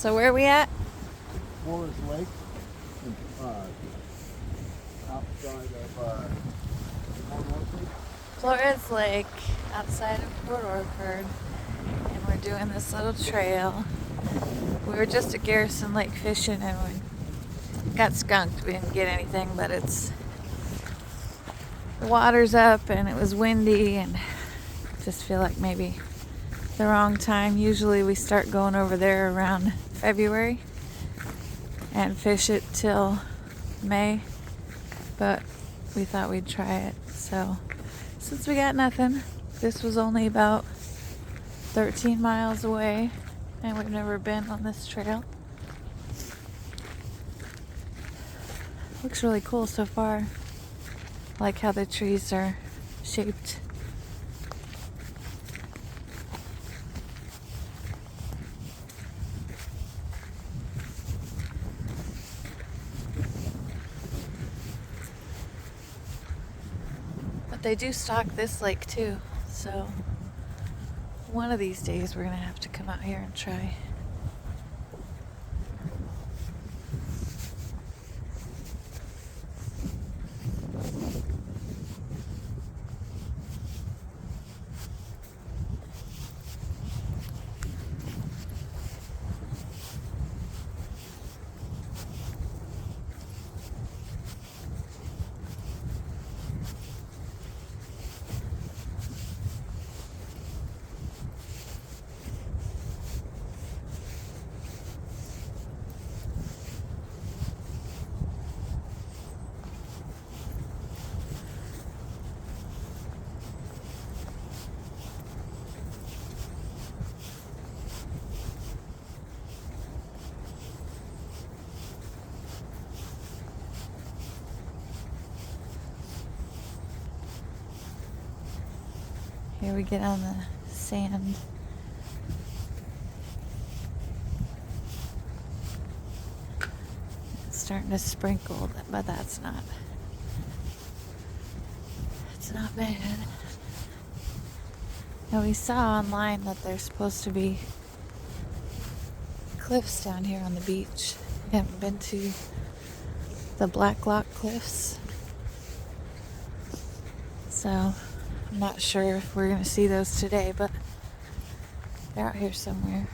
So where are we at? Floras Lake, outside of Floras Lake, outside of Port Orford, and we're doing this little trail. We were just at Garrison Lake fishing and we got skunked. We didn't get anything, but the water's up and it was windy and just feel like maybe the wrong time. Usually we start going over there around February and fish it till May, but we thought we'd try it. So since we got nothing, this was only about 13 miles away and we've never been on this trail. Looks really cool so far. I like how the trees are shaped. But they do stock this lake too, so one of these days we're gonna have to come out here and try. Here we get on the sand. It's starting to sprinkle, but it's not bad. Now we saw online that there's supposed to be cliffs down here on the beach. We haven't been to the Black Lock Cliffs, so I'm not sure if we're going to see those today, but they're out here somewhere.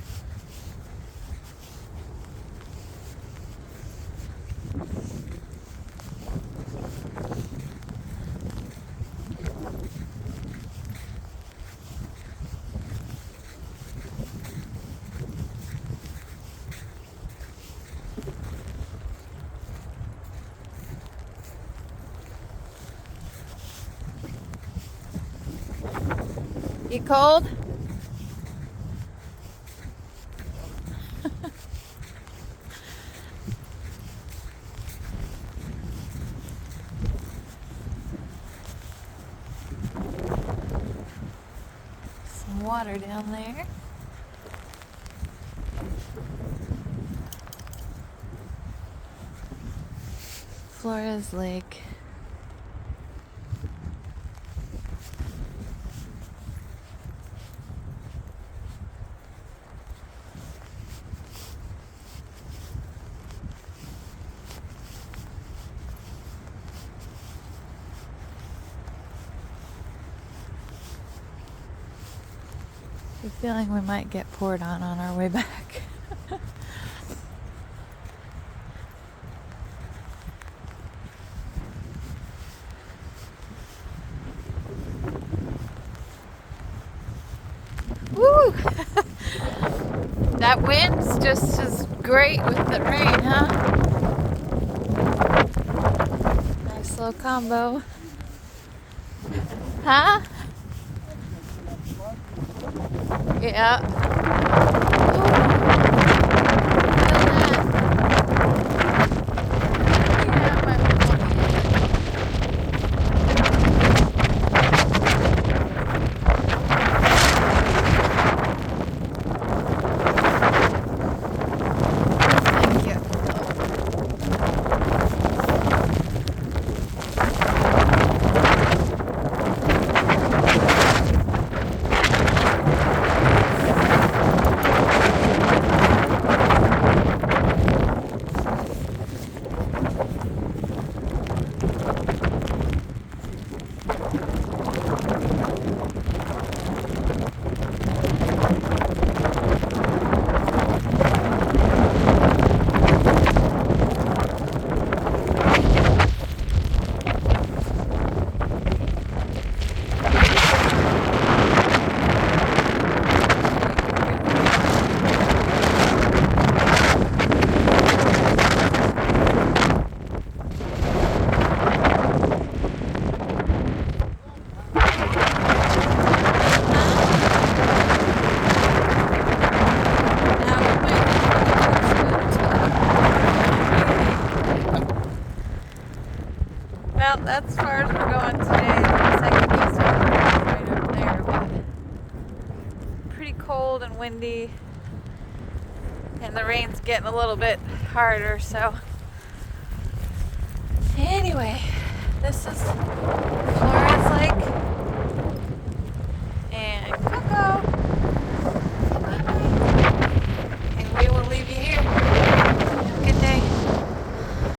You cold? Some water down there. Floras Lake. I have a feeling we might get poured on our way back. Woo! That wind's just as great with the rain, huh? Nice little combo. Huh? Yeah. that's as far as we're going today. Looks like it gets right up there, but pretty cold and windy, and the rain's getting a little bit harder. So anyway, this is